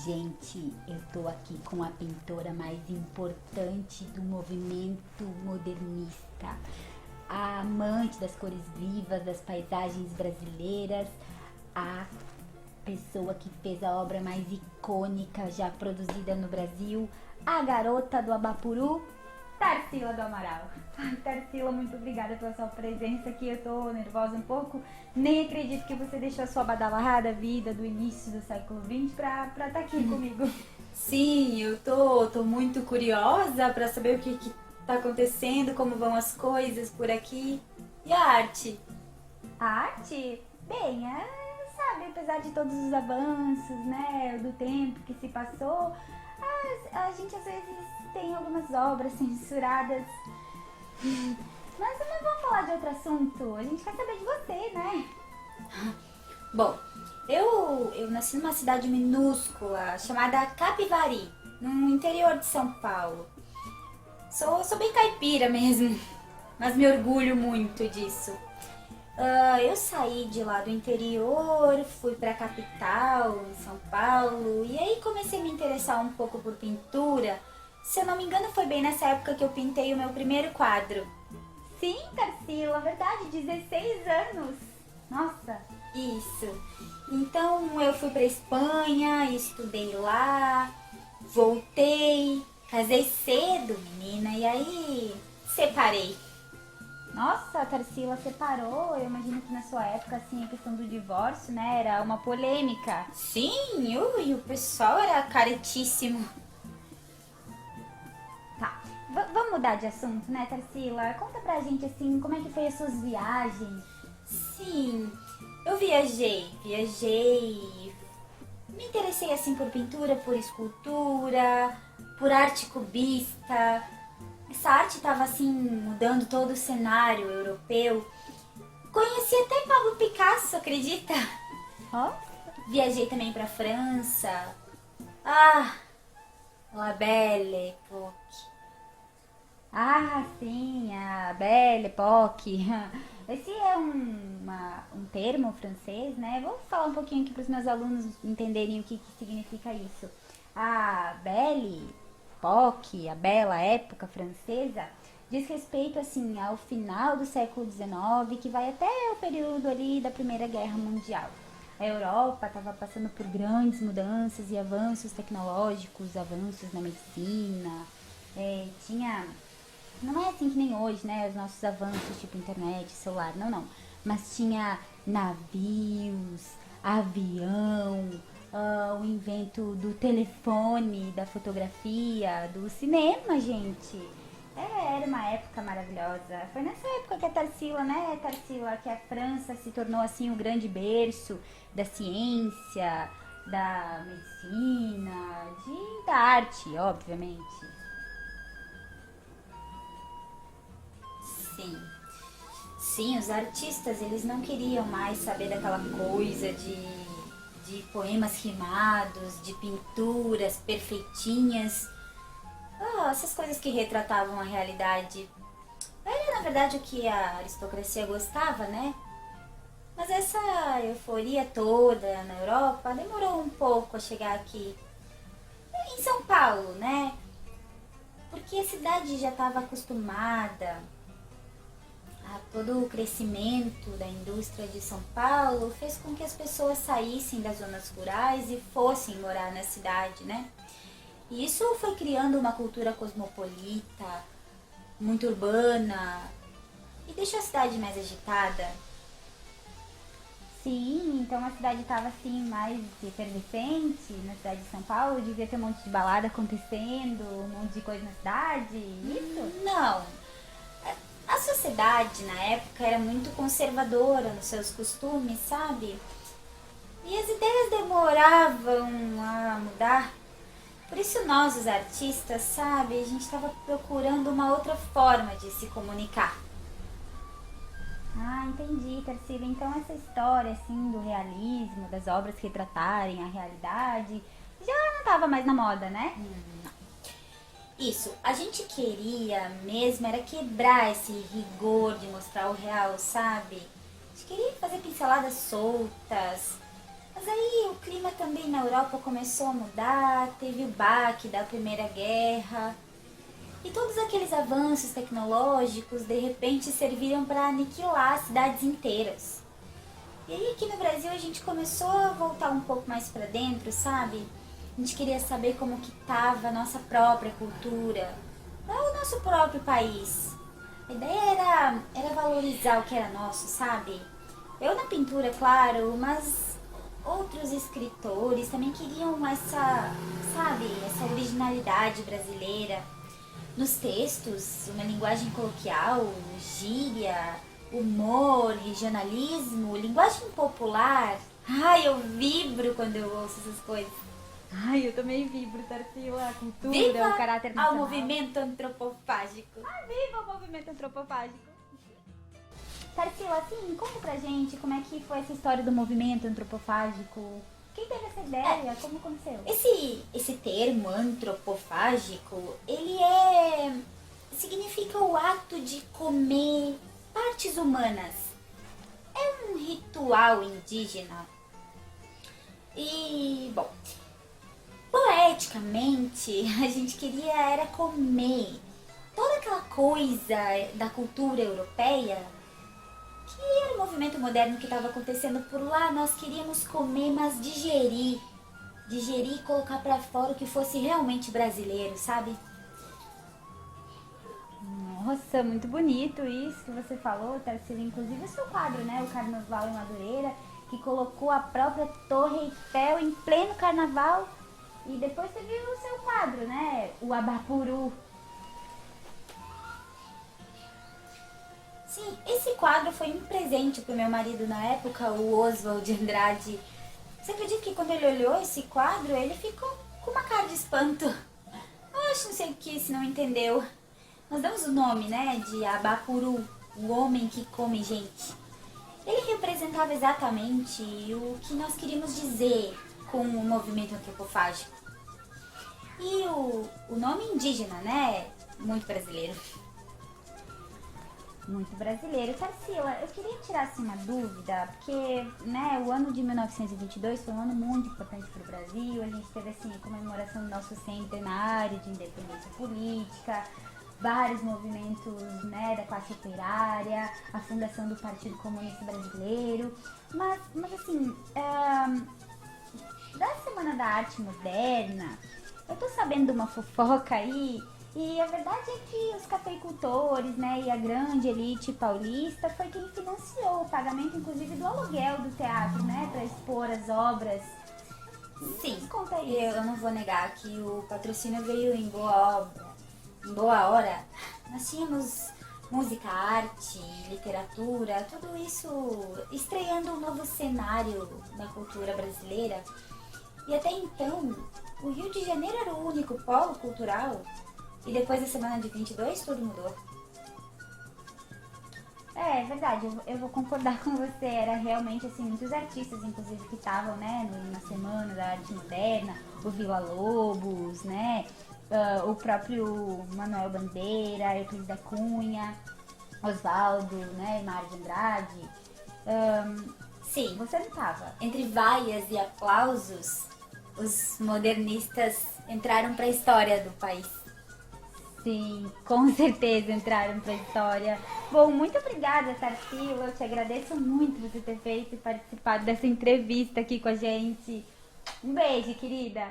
Gente, eu tô aqui com a pintora mais importante do movimento modernista, a amante das cores vivas, das paisagens brasileiras, a pessoa que fez a obra mais icônica já produzida no Brasil, a garota do Abapuru, Tarsila do Amaral. Ai, Tarsila, muito obrigada pela sua presença aqui. Eu tô nervosa um pouco. Nem acredito que você deixou a sua badalada vida do início do século XX pra estar aqui comigo. Sim, eu tô muito curiosa pra saber o que tá acontecendo, como vão as coisas por aqui. E a arte? A arte? Bem, sabe, apesar de todos os avanços, né, do tempo que se passou, a gente às vezes tem algumas obras censuradas. Mas não vamos falar de outro assunto. A gente quer saber de você, né? Bom, eu nasci numa cidade minúscula chamada Capivari, no interior de São Paulo. Sou bem caipira mesmo, mas me orgulho muito disso. Eu saí de lá do interior, fui pra capital, em São Paulo, e aí comecei a me interessar um pouco por pintura. Se eu não me engano, foi bem nessa época que eu pintei o meu primeiro quadro. Sim, Tarsila, verdade, 16 anos. Nossa. Isso. Então eu fui pra Espanha, estudei lá, voltei, casei cedo, menina, e aí separei. Nossa, a Tarsila separou. Eu imagino que na sua época, assim, a questão do divórcio, né, era uma polêmica. Sim, e o pessoal era caretíssimo. Tá, vamos mudar de assunto, né, Tarsila? Conta pra gente, assim, como é que foi as suas viagens. Sim, eu viajei, me interessei assim por pintura, por escultura, por arte cubista. Essa arte estava assim mudando todo o cenário europeu. Conheci até Pablo Picasso, acredita? Ó, Viajei também para França. Ah, la belle époque. sim, a Belle Époque. Esse é um termo francês, né? Vou falar um pouquinho aqui para os meus alunos entenderem o que significa isso. A Belle Époque, a bela época francesa, diz respeito assim ao final do século XIX, que vai até o período ali da Primeira Guerra Mundial. A Europa estava passando por grandes mudanças e avanços tecnológicos, avanços na medicina, tinha. Não é assim que nem hoje, né? Os nossos avanços, tipo internet, celular, não. Mas tinha navios, avião, o invento do telefone, da fotografia, do cinema, gente. Era uma época maravilhosa. Foi nessa época que a Tarsila, né, Tarsila, que a França se tornou assim o grande berço da ciência, da medicina, da arte, obviamente. Sim. Sim, os artistas, eles não queriam mais saber daquela coisa de poemas rimados, de pinturas perfeitinhas. Essas coisas que retratavam a realidade. Era, na verdade, o que a aristocracia gostava, né? Mas essa euforia toda na Europa demorou um pouco a chegar aqui. Em São Paulo, né? Porque a cidade já estava acostumada a todo o crescimento da indústria de São Paulo, fez com que as pessoas saíssem das zonas rurais e fossem morar na cidade, né? E isso foi criando uma cultura cosmopolita, muito urbana, e deixou a cidade mais agitada. Sim, então a cidade estava assim mais efervescente na cidade de São Paulo, devia ter um monte de balada acontecendo, um monte de coisa na cidade, isso? Não. A sociedade na época era muito conservadora nos seus costumes, sabe? E as ideias demoravam a mudar. Por isso nós, os artistas, sabe, a gente estava procurando uma outra forma de se comunicar. Ah, entendi, Tarsila. Então essa história assim do realismo, das obras retratarem a realidade, já não estava mais na moda, né? Isso, a gente queria mesmo era quebrar esse rigor de mostrar o real, sabe? A gente queria fazer pinceladas soltas, Mas aí o clima também na Europa começou a mudar, teve o baque da Primeira Guerra. E todos aqueles avanços tecnológicos de repente serviram para aniquilar cidades inteiras. E aí aqui no Brasil a gente começou a voltar um pouco mais para dentro, sabe? A gente queria saber como que tava a nossa própria cultura, o nosso próprio país. A ideia era valorizar o que era nosso, sabe? Eu na pintura, claro, mas outros escritores também queriam essa, sabe, essa originalidade brasileira. Nos textos, uma linguagem coloquial, gíria, humor, regionalismo, linguagem popular. Ai, eu vibro quando eu ouço essas coisas. Ai, eu também vibro, Tarsila, a cultura, Viva o caráter ao nacional. movimento antropofágico. Viva o movimento antropofágico! Tarsila, assim, conta pra gente como é que foi essa história do movimento antropofágico. Quem teve essa ideia? Como aconteceu? Esse termo antropofágico, significa o ato de comer partes humanas. É um ritual indígena. E, bom, poeticamente, a gente queria era comer toda aquela coisa da cultura europeia, que era o movimento moderno que estava acontecendo por lá. Nós queríamos comer, mas digerir e colocar pra fora o que fosse realmente brasileiro, sabe? Nossa, muito bonito isso que você falou, Tarsila. Inclusive o seu quadro, né? O Carnaval em Madureira, que colocou a própria Torre Eiffel em pleno carnaval. E depois teve o seu quadro, né? O Abapuru. Sim, esse quadro foi um presente pro meu marido na época, o Oswald de Andrade. Você acredita que quando ele olhou esse quadro, ele ficou com uma cara de espanto? Eu acho, não sei o que, se não entendeu. Nós damos o nome, né, de Abapuru, o homem que come gente. Ele representava exatamente o que nós queríamos dizer com o movimento antropofágico. E o nome indígena, né, muito brasileiro. Muito brasileiro. Tarsila, eu queria tirar assim, uma dúvida, porque né, o ano de 1922 foi um ano muito importante para o Brasil. A gente teve assim, a comemoração do nosso centenário de independência política, vários movimentos né, da classe operária, a fundação do Partido Comunista Brasileiro. Mas assim, da Semana da Arte Moderna, eu tô sabendo de uma fofoca aí. E a verdade é que os cafeicultores, né, e a grande elite paulista foi quem financiou o pagamento, inclusive, do aluguel do teatro, né, para expor as obras. Sim, Conta isso. eu não vou negar que o patrocínio veio em boa hora. Nós tínhamos música, arte, literatura, tudo isso estreando um novo cenário na cultura brasileira. E até então, o Rio de Janeiro era o único polo cultural. E depois da semana de 22, tudo mudou. É verdade, eu vou concordar com você. Era realmente assim, muitos artistas, inclusive, que estavam né, na Semana da Arte Moderna, o Vila Lobos, né? O próprio Manuel Bandeira, Euclides da Cunha, Oswaldo, né? Mário de Andrade. Sim, Você não estava. entre vaias e aplausos, os modernistas entraram para a história do país. Sim, com certeza entraram pra história. Bom, muito obrigada, Tarsila. Eu te agradeço muito você ter feito e participado dessa entrevista aqui com a gente. Um beijo, querida.